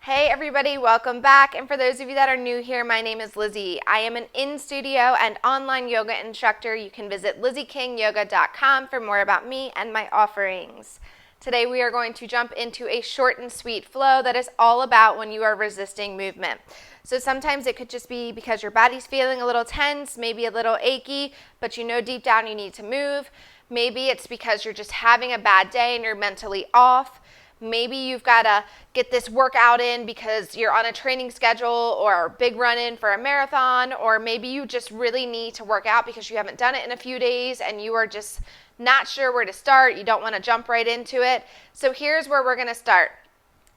Hey everybody, welcome back. And for those of you that are new here, my name is Lizzie. I am an in-studio and online yoga instructor. You can visit lizzieKingYoga.com for more about me and my offerings. Today we are going to jump into a short and sweet flow that is all about when you are resisting movement. So sometimes it could just be because your body's feeling a little tense, maybe a little achy, but you know deep down you need to move. Maybe it's because you're just having a bad day and you're mentally off. Maybe you've got to get this workout in because you're on a training schedule or a big run in for a marathon, or maybe you just really need to work out because you haven't done it in a few days and you are just not sure where to start. You don't want to jump right into it. So here's where we're going to start.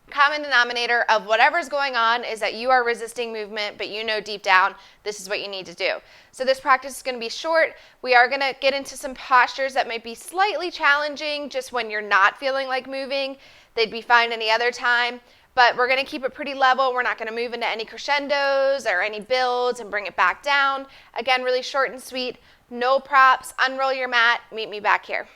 Common denominator of whatever's going on is that you are resisting movement, but you know deep down this is what you need to do. So this practice is going to be short. We are going to get into some postures that might be slightly challenging just when you're not feeling like moving. They'd be fine any other time, but we're going to keep it pretty level. We're not going to move into any crescendos or any builds and bring it back down. Again, really short and sweet, no props. Unroll your mat, meet me back here.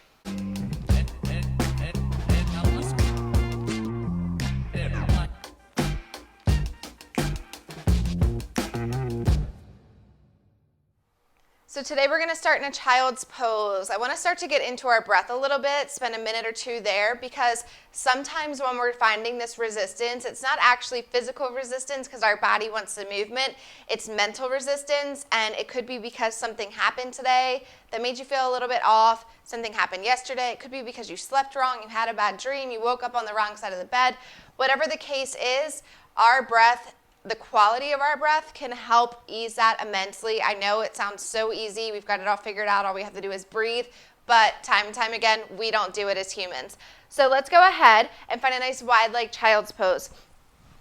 So today we're going to start in a child's pose. I want to start to get into our breath a little bit, spend a minute or two there, because sometimes when we're finding this resistance, it's not actually physical resistance because our body wants the movement. It's mental resistance, and it could be because something happened today that made you feel a little bit off. Something happened yesterday. It could be because you slept wrong, you had a bad dream, you woke up on the wrong side of the bed. Whatever the case is, our breath, the quality of our breath can help ease that immensely. I know it sounds so easy. We've got it all figured out. All we have to do is breathe. But time and time again, we don't do it as humans. So let's go ahead and find a nice wide leg child's pose.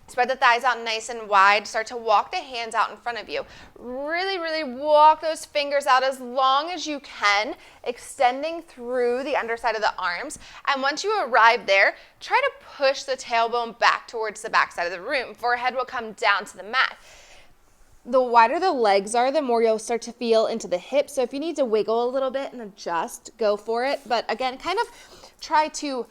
Spread the thighs out nice and wide. Start to walk the hands out in front of you. Really, really walk those fingers out as long as you can, extending through the underside of the arms. And once you arrive there, try to push the tailbone back towards the back side of the room. Forehead will come down to the mat. The wider the legs are, the more you'll start to feel into the hips. So if you need to wiggle a little bit and adjust, go for it. But again, kind of try to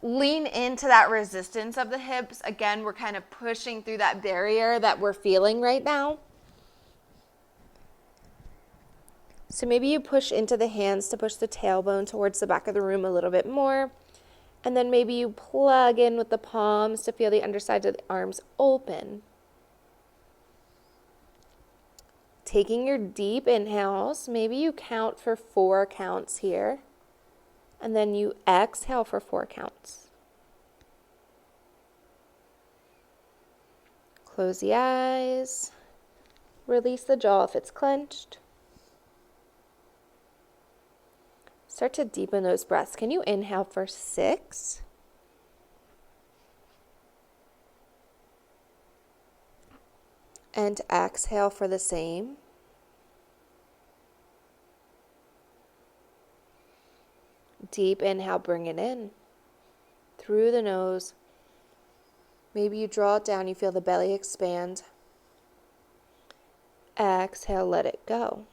lean into that resistance of the hips. Again, we're kind of pushing through that barrier that we're feeling right now. So maybe you push into the hands to push the tailbone towards the back of the room a little bit more. And then maybe you plug in with the palms to feel the undersides of the arms open. Taking your deep inhales, maybe you count for 4 counts here. And then you exhale for 4 counts. Close the eyes. Release the jaw if it's clenched. Start to deepen those breaths. Can you inhale for 6? And exhale for the same. Deep inhale, bring it in through the nose. Maybe you draw it down, you feel the belly expand. Exhale, let it go.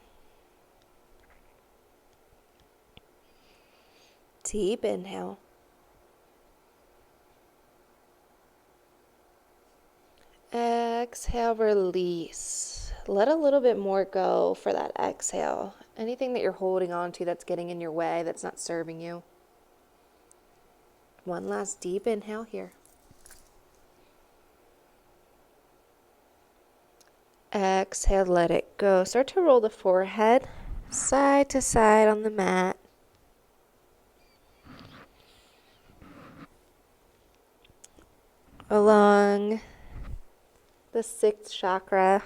Deep inhale. Exhale, release. Let a little bit more go for that exhale. Anything that you're holding on to that's getting in your way, that's not serving you. One last deep inhale here. Exhale, let it go. Start to roll the forehead side to side on the mat. Along the 6th chakra,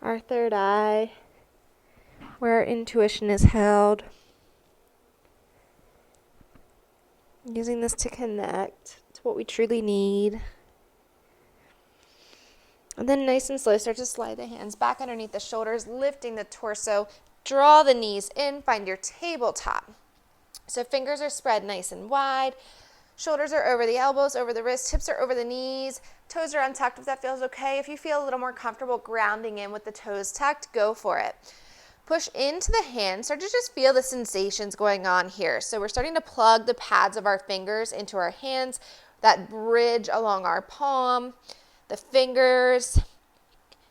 our 3rd eye, where our intuition is held. Using this to connect to what we truly need. And then nice and slow, start to slide the hands back underneath the shoulders, lifting the torso. Draw the knees in, find your tabletop. So fingers are spread nice and wide. Shoulders are over the elbows, over the wrists, hips are over the knees, toes are untucked if that feels okay. If you feel a little more comfortable grounding in with the toes tucked, go for it. Push into the hands, start to just feel the sensations going on here. So we're starting to plug the pads of our fingers into our hands. that bridge along our palm, the fingers.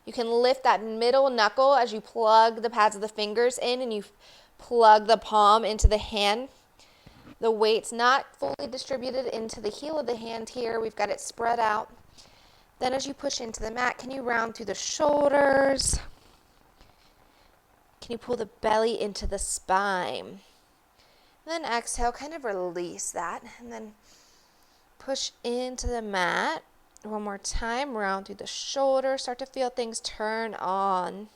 You can lift that middle knuckle as you plug the pads of the fingers in and you plug the palm into the hand. The weight's not fully distributed into the heel of the hand here. We've got it spread out. Then as you push into the mat, can you round through the shoulders? Can you pull the belly into the spine? Then exhale, kind of release that. And then push into the mat. One more time, round through the shoulders. Start to feel things turn on.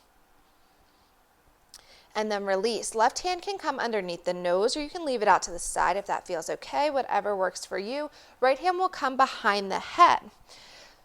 And then release. Left hand can come underneath the nose, or you can leave it out to the side if that feels okay, whatever works for you. Right hand will come behind the head.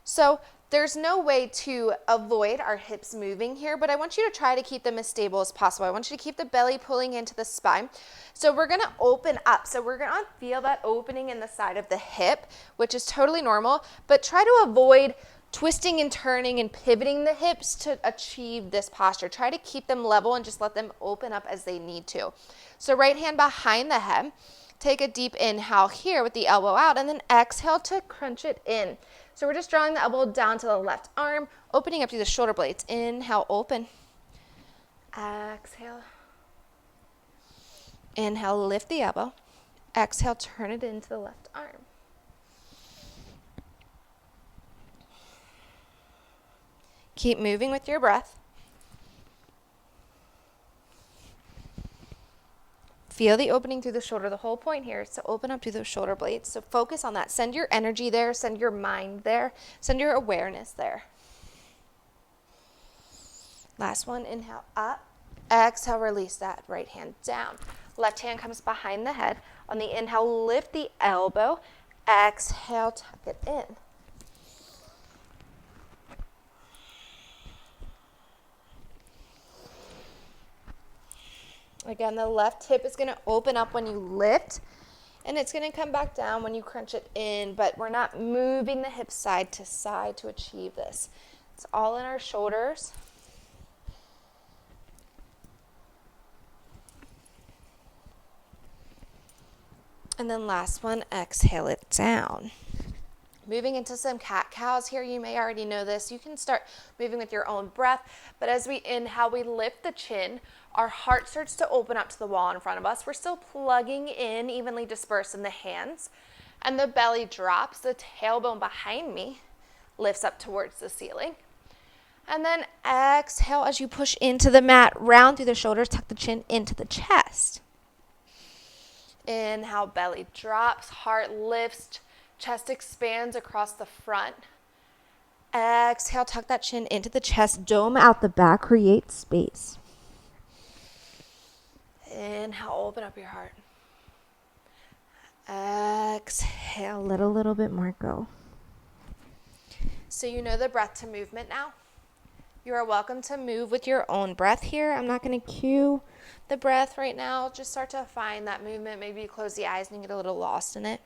So there's no way to avoid our hips moving here, but I want you to try to keep them as stable as possible. I want you to keep the belly pulling into the spine. So we're going to open up. So we're going to feel that opening in the side of the hip, which is totally normal, but try to avoid twisting and turning and pivoting the hips to achieve this posture. Try to keep them level and just let them open up as they need to. So right hand behind the head. Take a deep inhale here with the elbow out, and then exhale to crunch it in. So we're just drawing the elbow down to the left arm, opening up through the shoulder blades. Inhale, open. Exhale. Inhale, lift the elbow. Exhale, turn it into the left arm. Keep moving with your breath. Feel the opening through the shoulder. The whole point here is to open up through those shoulder blades. So focus on that. Send your energy there. Send your mind there. Send your awareness there. Last one. Inhale up. Exhale, release that right hand down. Left hand comes behind the head. On the inhale, lift the elbow. Exhale, tuck it in. Again, the left hip is going to open up when you lift, and it's going to come back down when you crunch it in, but we're not moving the hips side to side to achieve this. It's all in our shoulders. And then last one, exhale it down. Moving into some cat-cows here. You may already know this. You can start moving with your own breath, but as we inhale, we lift the chin. Our heart starts to open up to the wall in front of us. We're still plugging in, evenly dispersed in the hands, and the belly drops. The tailbone behind me lifts up towards the ceiling. And then exhale as you push into the mat, round through the shoulders, tuck the chin into the chest. Inhale, belly drops, heart lifts, chest expands across the front. Exhale, tuck that chin into the chest, dome out the back, create space. Inhale, open up your heart. Exhale, let a little bit more go. So you know the breath to movement now. You are welcome to move with your own breath here. I'm not going to cue the breath right now. Just start to find that movement. Maybe you close the eyes and you get a little lost in it.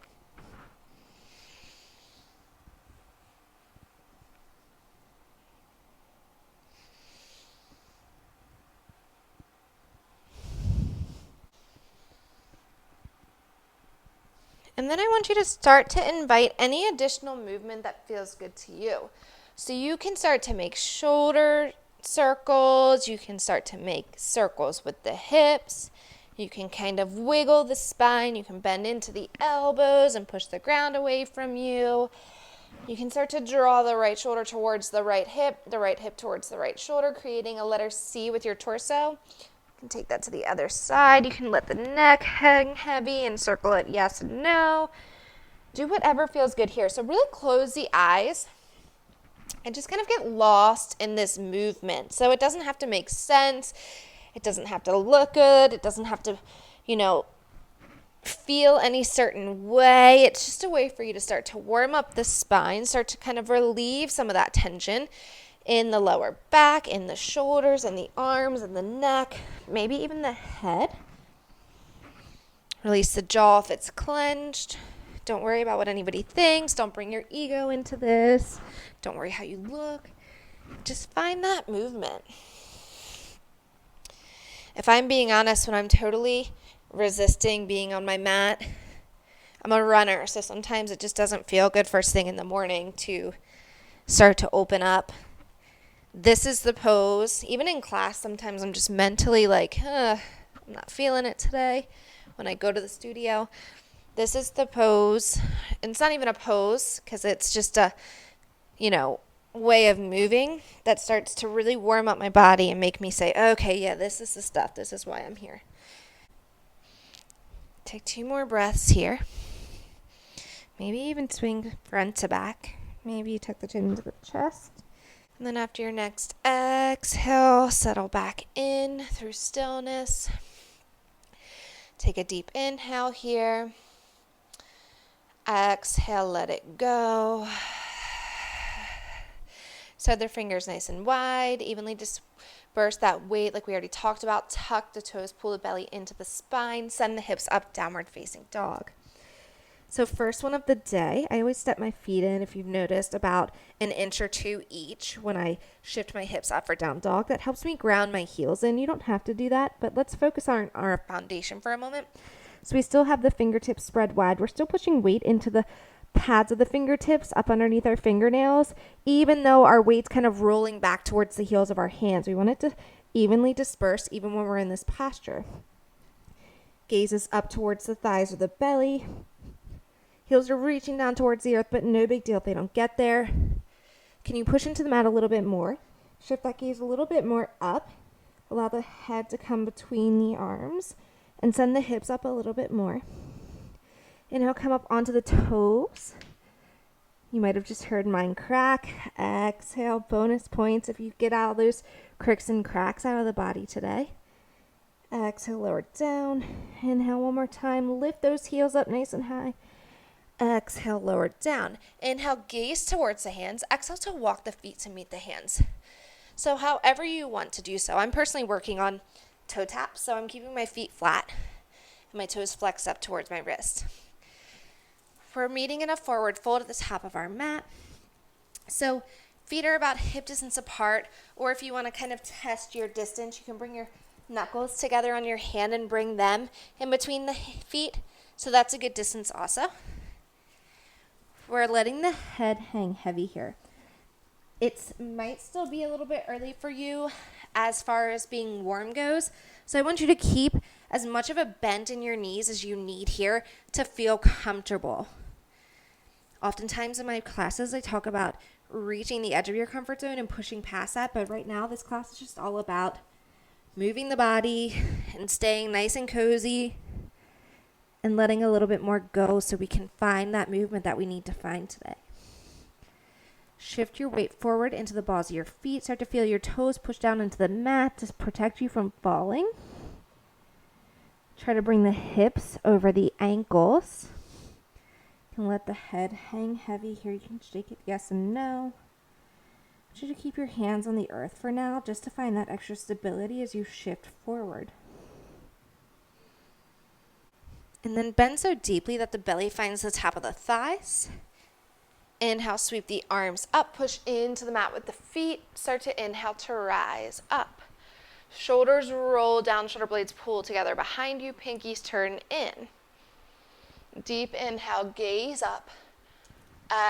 And then I want you to start to invite any additional movement that feels good to you. So you can start to make shoulder circles. You can start to make circles with the hips. You can kind of wiggle the spine. You can bend into the elbows and push the ground away from you. You can start to draw the right shoulder towards the right hip towards the right shoulder, creating a letter C with your torso. You can take that to the other side. You can let the neck hang heavy and circle it yes and no. Do whatever feels good here. So really close the eyes and just kind of get lost in this movement. So it doesn't have to make sense. It doesn't have to look good. It doesn't have to, feel any certain way. It's just a way for you to start to warm up the spine, start to kind of relieve some of that tension in the lower back, in the shoulders, and the arms, and the neck, maybe even the head. Release the jaw if it's clenched. Don't worry about what anybody thinks. Don't bring your ego into this. Don't worry how you look. Just find that movement. If I'm being honest, when I'm totally resisting being on my mat, I'm a runner, so sometimes it just doesn't feel good first thing in the morning to start to open up. This is the pose. Even in class, sometimes I'm just mentally like, I'm not feeling it today when I go to the studio. This is the pose. And it's not even a pose because it's just a, way of moving that starts to really warm up my body and make me say, okay, yeah, this is the stuff. This is why I'm here. Take 2 more breaths here. Maybe even swing front to back. Maybe you tuck the chin into the chest. And then after your next exhale, settle back in through stillness. Take a deep inhale here. Exhale, let it go. Spread their fingers nice and wide. Evenly disperse that weight like we already talked about. Tuck the toes, pull the belly into the spine. Send the hips up, downward facing dog. So first one of the day, I always step my feet in, if you've noticed, about 1 inch or 2 each when I shift my hips up or down dog. That helps me ground my heels in. You don't have to do that, but let's focus on our foundation for a moment. So we still have the fingertips spread wide. We're still pushing weight into the pads of the fingertips up underneath our fingernails, even though our weight's kind of rolling back towards the heels of our hands. We want it to evenly disperse even when we're in this posture. Gazes up towards the thighs or the belly. Heels are reaching down towards the earth, but no big deal if they don't get there. Can you push into the mat a little bit more? Shift that gaze a little bit more up. Allow the head to come between the arms and send the hips up a little bit more. Inhale, come up onto the toes. You might have just heard mine crack. Exhale, bonus points if you get all those cricks and cracks out of the body today. Exhale, lower down. Inhale one more time. Lift those heels up nice and high. Exhale, lower down. Inhale, gaze towards the hands. Exhale to walk the feet to meet the hands. So however you want to do so. I'm personally working on toe taps, so I'm keeping my feet flat and my toes flexed up towards my wrist. We're meeting in a forward fold at the top of our mat. So feet are about hip distance apart, or if you want to kind of test your distance, you can bring your knuckles together on your hand and bring them in between the feet. So that's a good distance also. We're letting the head hang heavy here. It might still be a little bit early for you as far as being warm goes. So I want you to keep as much of a bend in your knees as you need here to feel comfortable. Oftentimes in my classes, I talk about reaching the edge of your comfort zone and pushing past that. But right now, this class is just all about moving the body and staying nice and cozy and letting a little bit more go so we can find that movement that we need to find today. Shift your weight forward into the balls of your feet. Start to feel your toes push down into the mat to protect you from falling. Try to bring the hips over the ankles. You can let the head hang heavy here. You can shake it yes and no. I want you to keep your hands on the earth for now just to find that extra stability as you shift forward. And then bend so deeply that the belly finds the top of the thighs. Inhale, sweep the arms up, push into the mat with the feet. Start to inhale to rise up. Shoulders roll down, shoulder blades pull together behind you, pinkies turn in. Deep inhale, gaze up.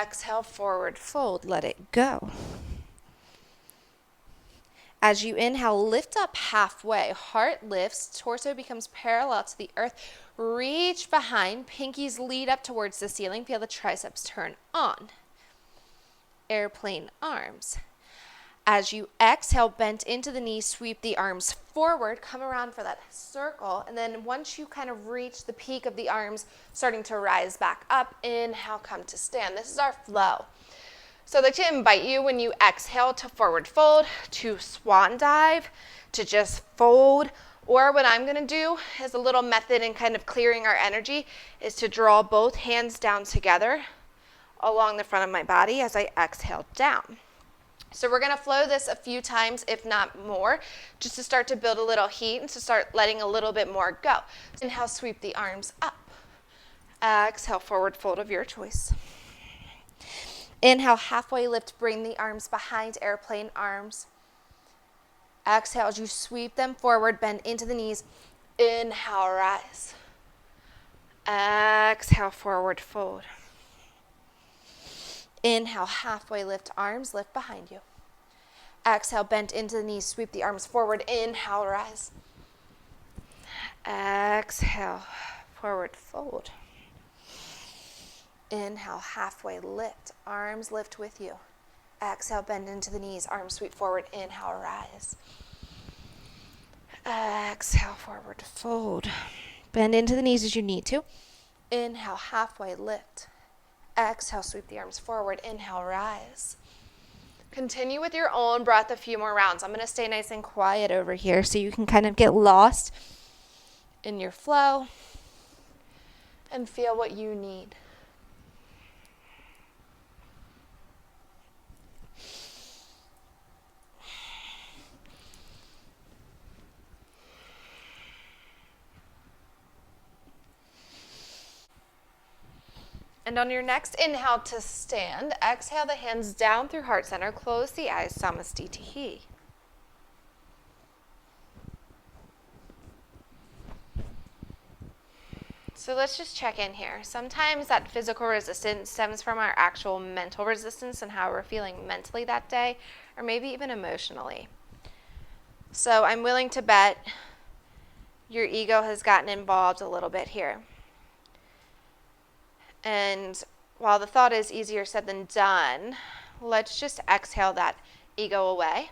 Exhale, forward fold, let it go. As you inhale, lift up halfway. Heart lifts, torso becomes parallel to the earth. Reach behind, pinkies lead up towards the ceiling. Feel the triceps turn on. Airplane arms. As you exhale, bend into the knees, sweep the arms forward, come around for that circle. And then once you kind of reach the peak of the arms, starting to rise back up, inhale, come to stand. This is our flow. So I'd like to invite you when you exhale to forward fold, to swan dive, to just fold. Or what I'm going to do is a little method in kind of clearing our energy is to draw both hands down together along the front of my body as I exhale down. So we're going to flow this a few times, if not more, just to start to build a little heat and to start letting a little bit more go. Inhale, sweep the arms up. Exhale, forward fold of your choice. Inhale, halfway lift, bring the arms behind, airplane arms. Exhale, as you sweep them forward, bend into the knees. Inhale, rise. Exhale, forward fold. Inhale, halfway lift, arms lift behind you. Exhale, bend into the knees, sweep the arms forward. Inhale, rise. Exhale, forward fold. Inhale, halfway lift, arms lift with you. Exhale, bend into the knees, arms sweep forward. Inhale, rise. Exhale, forward fold. Bend into the knees as you need to. Inhale, halfway lift. Exhale, sweep the arms forward. Inhale, rise. Continue with your own breath a few more rounds. I'm going to stay nice and quiet over here so you can kind of get lost in your flow and feel what you need. And on your next inhale to stand, exhale the hands down through heart center. Close the eyes, Samastitihi. So let's just check in here. Sometimes that physical resistance stems from our actual mental resistance and how we're feeling mentally that day, or maybe even emotionally. So I'm willing to bet your ego has gotten involved a little bit here. And while the thought is easier said than done, let's just exhale that ego away.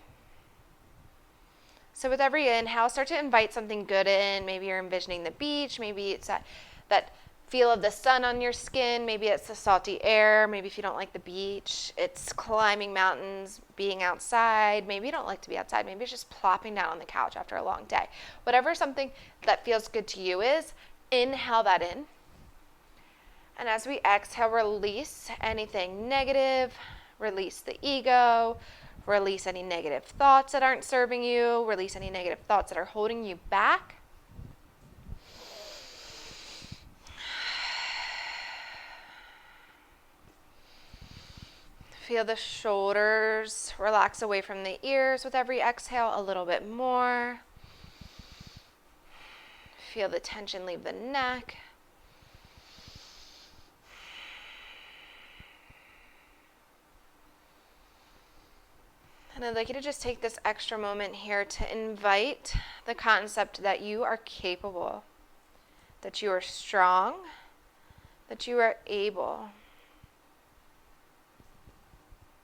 So with every inhale, start to invite something good in. Maybe you're envisioning the beach. Maybe it's that feel of the sun on your skin. Maybe it's the salty air. Maybe if you don't like the beach, it's climbing mountains, being outside. Maybe you don't like to be outside. Maybe it's just plopping down on the couch after a long day. Whatever something that feels good to you is, inhale that in. And as we exhale, release anything negative, release the ego, release any negative thoughts that aren't serving you, release any negative thoughts that are holding you back. Feel the shoulders relax away from the ears with every exhale a little bit more. Feel the tension leave the neck. And I'd like you to just take this extra moment here to invite the concept that you are capable, that you are strong, that you are able.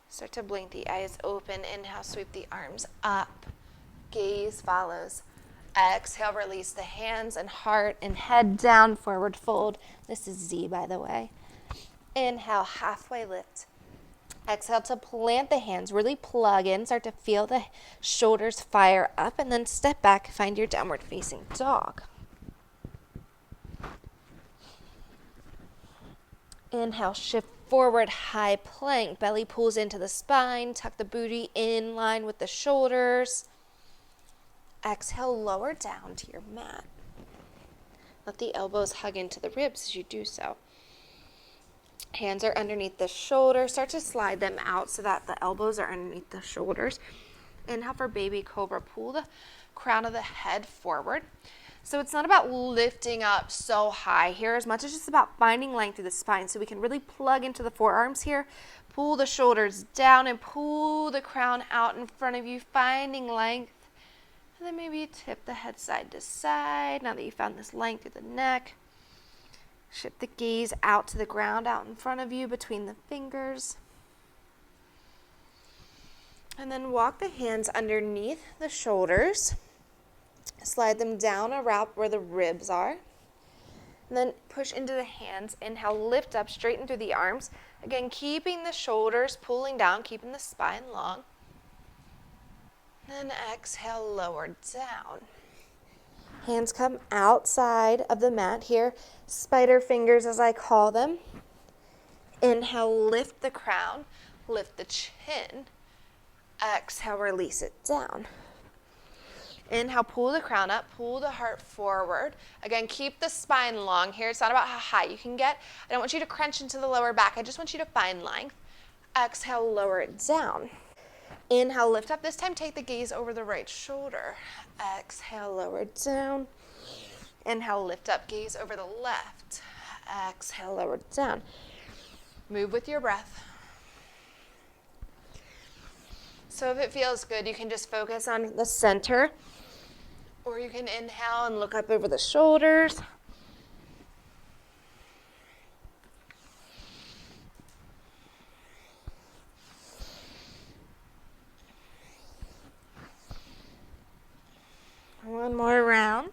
Start to blink the eyes open. Inhale, sweep the arms up. Gaze follows. Exhale, release the hands and heart and head down, forward fold. This is Z, by the way. Inhale, halfway lift. Exhale to plant the hands, really plug in, start to feel the shoulders fire up, and then step back, find your downward facing dog. Inhale, shift forward, high plank, belly pulls into the spine, tuck the booty in line with the shoulders. Exhale, lower down to your mat. Let the elbows hug into the ribs as you do so. Hands are underneath the shoulders. Start to slide them out so that the elbows are underneath the shoulders. Inhale for baby cobra. Pull the crown of the head forward. So it's not about lifting up so high here as much as it's about finding length through the spine. So we can really plug into the forearms here. Pull the shoulders down and pull the crown out in front of you, finding length. And then maybe tip the head side to side now that you found this length through the neck. Shift the gaze out to the ground, out in front of you, between the fingers. And then walk the hands underneath the shoulders. Slide them down around where the ribs are. And then push into the hands. Inhale, lift up, straighten through the arms. Again, keeping the shoulders pulling down, keeping the spine long. Then exhale, lower down. Hands come outside of the mat here, spider fingers as I call them. Inhale, lift the crown, lift the chin. Exhale, release it down. Inhale, pull the crown up, pull the heart forward. Again, keep the spine long here. It's not about how high you can get. I don't want you to crunch into the lower back. I just want you to find length. Exhale, lower it down. Inhale, lift up. This time, take the gaze over the right shoulder. Exhale, lower down. Inhale, lift up, gaze over the left. Exhale, lower it down. Move with your breath. So if it feels good, you can just focus on the center, or you can inhale and look up over the shoulders. One more round.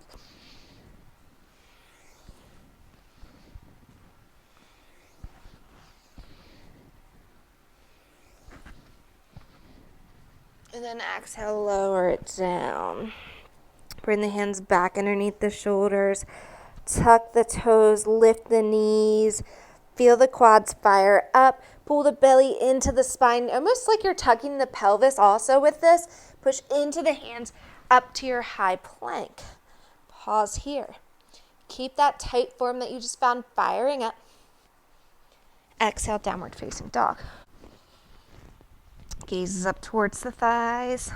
And then exhale, lower it down. Bring the hands back underneath the shoulders. Tuck the toes, lift the knees. Feel the quads fire up. Pull the belly into the spine, almost like you're tucking the pelvis also with this. Push into the hands up to your high plank. Pause here. Keep that tight form that you just found firing up. Exhale, downward facing dog. Gaze up towards the thighs.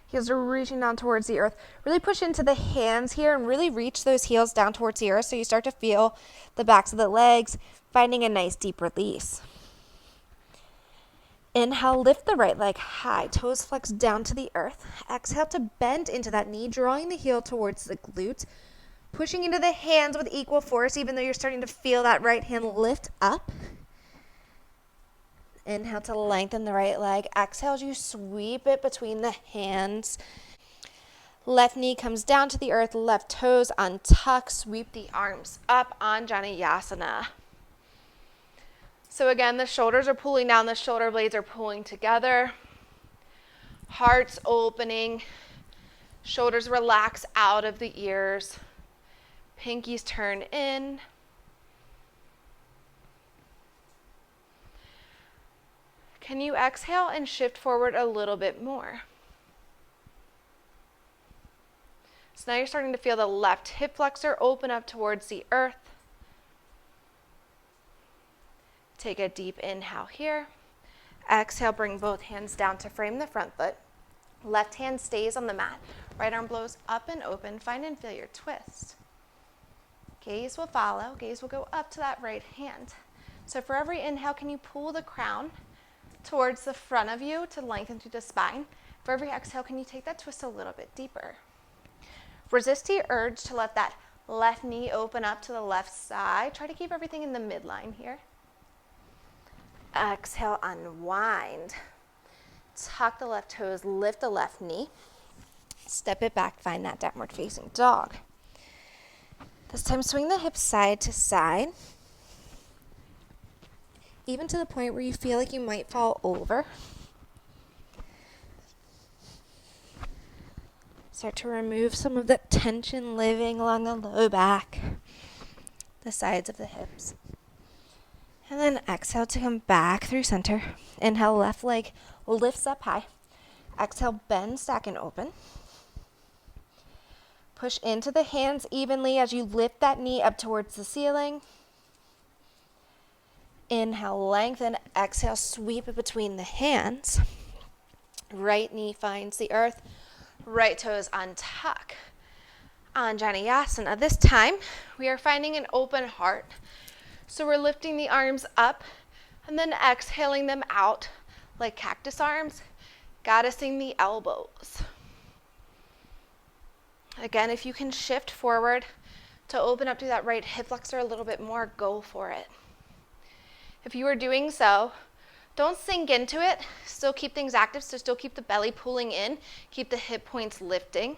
Heels are reaching down towards the earth. Really push into the hands here and really reach those heels down towards the earth so you start to feel the backs of the legs, finding a nice deep release. Inhale, lift the right leg high, toes flex down to the earth. Exhale to bend into that knee, drawing the heel towards the glutes, pushing into the hands with equal force, even though you're starting to feel that right hand lift up. Inhale to lengthen the right leg. Exhale as you sweep it between the hands. Left knee comes down to the earth, left toes untuck, sweep the arms up, Anjaneyasana. So again, the shoulders are pulling down, the shoulder blades are pulling together. Heart's opening, shoulders relax out of the ears. Pinkies turn in. Can you exhale and shift forward a little bit more? So now you're starting to feel the left hip flexor open up towards the earth. Take a deep inhale here. Exhale, bring both hands down to frame the front foot. Left hand stays on the mat. Right arm blows up and open. Find and feel your twist. Gaze will follow. Gaze will go up to that right hand. So for every inhale, can you pull the crown towards the front of you to lengthen through the spine? For every exhale, can you take that twist a little bit deeper? Resist the urge to let that left knee open up to the left side. Try to keep everything in the midline here. Exhale, unwind. Tuck the left toes, lift the left knee. Step it back, find that downward facing dog. This time, swing the hips side to side, even to the point where you feel like you might fall over. Start to remove some of the tension living along the low back, the sides of the hips. And then exhale to come back through center. Inhale, left leg lifts up high. Exhale, bend, stack, and open. Push into the hands evenly as you lift that knee up towards the ceiling. Inhale, lengthen. Exhale, sweep it between the hands. Right knee finds the earth. Right toes untuck. Anjaneyasana. This time, we are finding an open heart. So we're lifting the arms up and then exhaling them out like cactus arms, goddessing the elbows. Again, if you can shift forward to open up to that right hip flexor a little bit more, go for it. If you are doing so, don't sink into it. Still keep things active, so still keep the belly pulling in, keep the hip points lifting.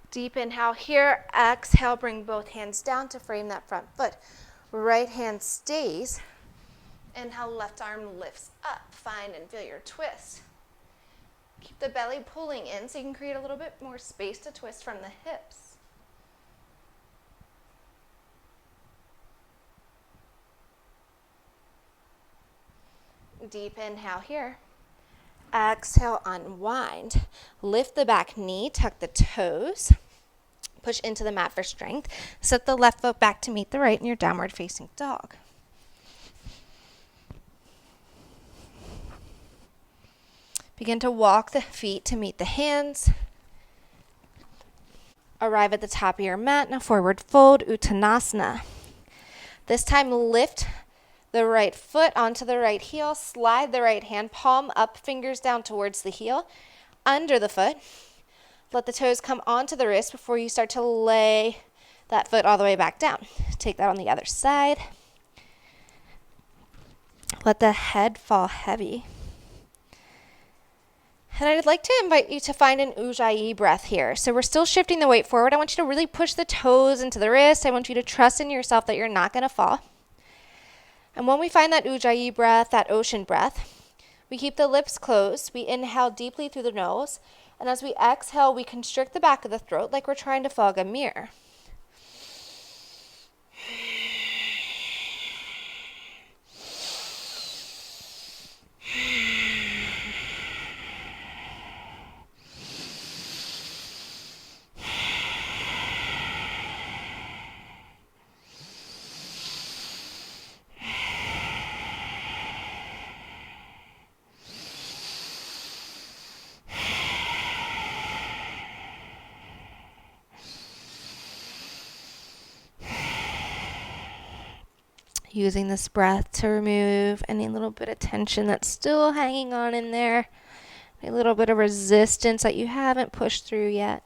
Deep inhale here. Exhale, bring both hands down to frame that front foot. Right hand stays. Inhale, left arm lifts up. Find and feel your twist. Keep the belly pulling in so you can create a little bit more space to twist from the hips. Deep inhale here. Exhale, unwind. Lift the back knee, tuck the toes. Push into the mat for strength. Set the left foot back to meet the right in your downward facing dog. Begin to walk the feet to meet the hands. Arrive at the top of your mat. Now forward fold, Uttanasana. This time lift the right foot onto the right heel. Slide the right hand, palm up, fingers down towards the heel, under the foot. Let the toes come onto the wrist before you start to lay that foot all the way back down. Take that on the other side. Let the head fall heavy. And I'd like to invite you to find an Ujjayi breath here. So we're still shifting the weight forward. I want you to really push the toes into the wrist. I want you to trust in yourself that you're not going to fall. And when we find that Ujjayi breath, that ocean breath, we keep the lips closed. We inhale deeply through the nose. And as we exhale, we constrict the back of the throat like we're trying to fog a mirror. Using this breath to remove any little bit of tension that's still hanging on in there, a little bit of resistance that you haven't pushed through yet.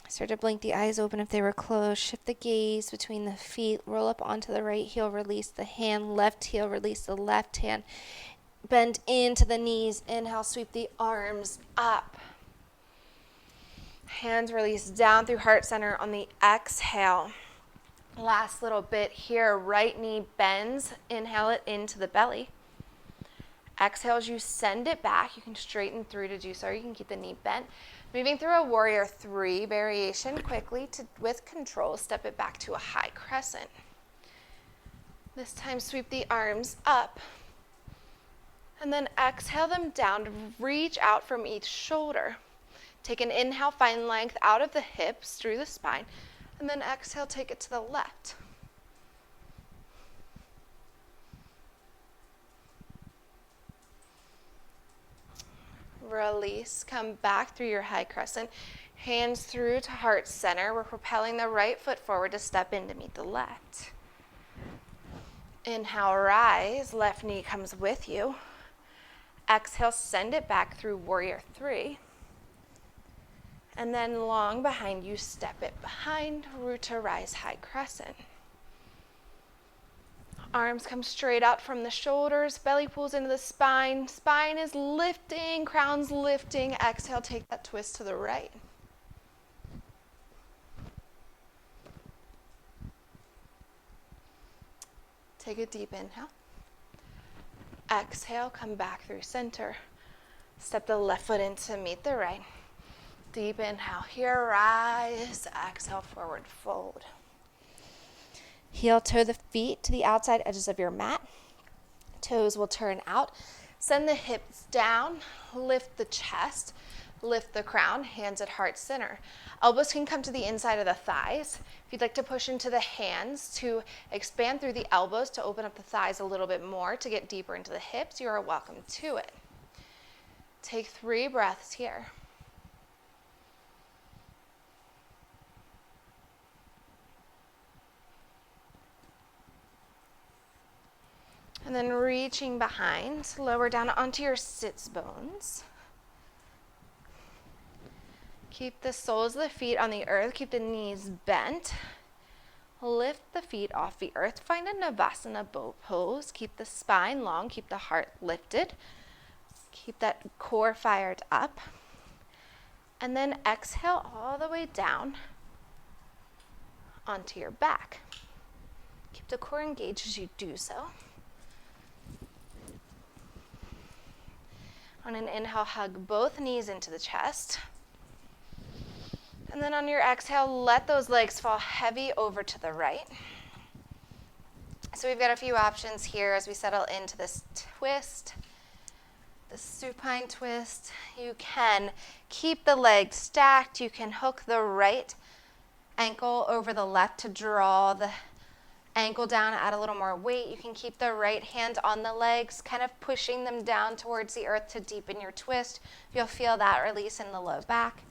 Start to blink the eyes open if they were closed. Shift the gaze between the feet. Roll up onto the right heel. Release the hand. Left heel. Release the left hand. Bend into the knees. Inhale. Sweep the arms up. Hands release down through heart center on the exhale. Last little bit here. Right knee bends. Inhale it into the belly. Exhale as you send it back. You can straighten through to do so, or you can keep the knee bent. Moving through a warrior 3 variation quickly with control, step it back to a high crescent. This time sweep the arms up. And then exhale them down to reach out from each shoulder. Take an inhale, find length out of the hips through the spine. And then exhale, take it to the left. Release, come back through your high crescent. Hands through to heart center. We're propelling the right foot forward to step in to meet the left. Inhale, rise. Left knee comes with you. Exhale, send it back through warrior 3. And then long behind you, step it behind, root to rise, high crescent. Arms come straight out from the shoulders, belly pulls into the spine. Spine is lifting, crown's lifting. Exhale, take that twist to the right. Take a deep inhale. Exhale, come back through center. Step the left foot in to meet the right. Deep inhale here, rise. Exhale, forward fold. Heel toe the feet to the outside edges of your mat. Toes will turn out. Send the hips down. Lift the chest. Lift the crown. Hands at heart center. Elbows can come to the inside of the thighs. If you'd like to push into the hands to expand through the elbows to open up the thighs a little bit more to get deeper into the hips, you are welcome to it. Take 3 breaths here. And then reaching behind, lower down onto your sits bones. Keep the soles of the feet on the earth. Keep the knees bent. Lift the feet off the earth. Find a Navasana boat pose. Keep the spine long. Keep the heart lifted. Keep that core fired up. And then exhale all the way down onto your back. Keep the core engaged as you do so. On an inhale, hug both knees into the chest. And then on your exhale, let those legs fall heavy over to the right. So we've got a few options here as we settle into this twist, the supine twist. You can keep the legs stacked. You can hook the right ankle over the left to draw the ankle down, add a little more weight. You can keep the right hand on the legs, kind of pushing them down towards the earth to deepen your twist. You'll feel that release in the low back.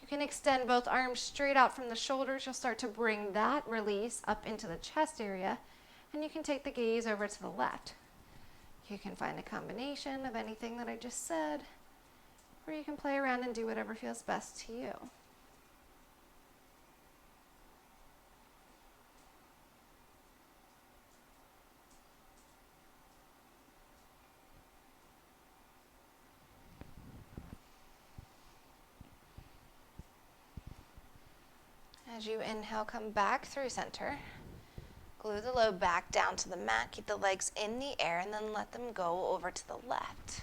You You can extend both arms straight out from the shoulders. You'll start to bring that release up into the chest area, and you can take the gaze over to the left. You can find a combination of anything that I just said, or you can play around and do whatever feels best to you. As you inhale, come back through center. Glue the low back down to the mat. Keep the legs in the air and then let them go over to the left.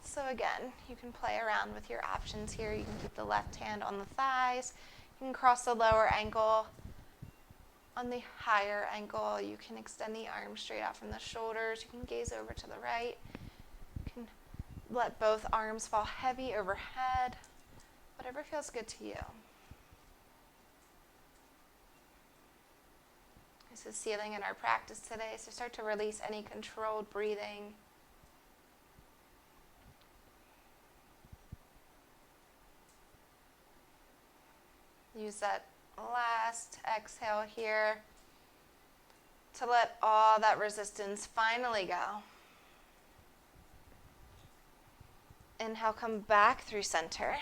So again, you can play around with your options here. You can keep the left hand on the thighs. You can cross the lower ankle on the higher ankle. You can extend the arms straight out from the shoulders. You can gaze over to the right. You can let both arms fall heavy overhead. Whatever feels good to you. This is sealing in our practice today, so start to release any controlled breathing. Use that last exhale here to let all that resistance finally go. Inhale, come back through center.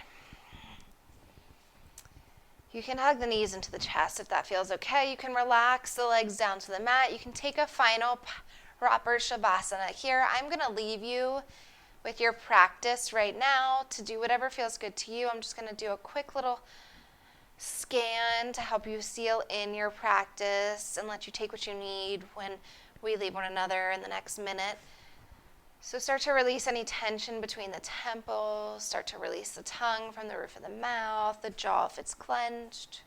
You can hug the knees into the chest if that feels okay. You can relax the legs down to the mat. You can take a final proper Shavasana. Here, I'm going to leave you with your practice right now to do whatever feels good to you. I'm just going to do a quick little scan to help you seal in your practice and let you take what you need when we leave one another in the next minute. So start to release any tension between the temples. Start to release the tongue from the roof of the mouth, the jaw if it's clenched.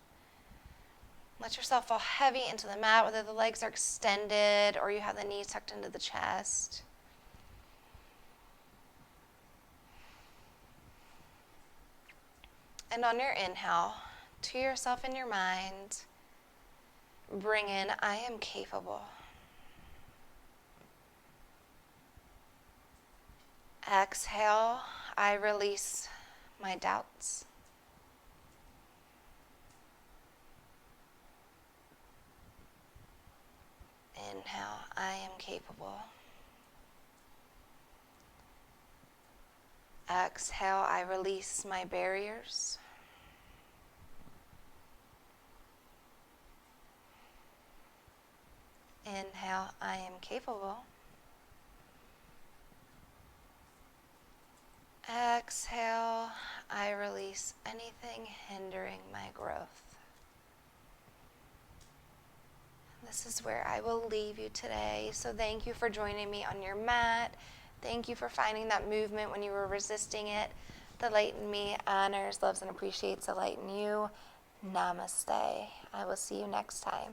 Let yourself fall heavy into the mat, whether the legs are extended or you have the knees tucked into the chest. And on your inhale, to yourself in your mind, bring in, I am capable. Exhale, I release my doubts. Inhale, I am capable. Exhale, I release my barriers. Inhale, I am capable. Exhale, I release anything hindering my growth. This is where I will leave you today. So thank you for joining me on your mat. Thank you for finding that movement when you were resisting it. The light in me honors, loves, and appreciates the light in you. Namaste. I will see you next time.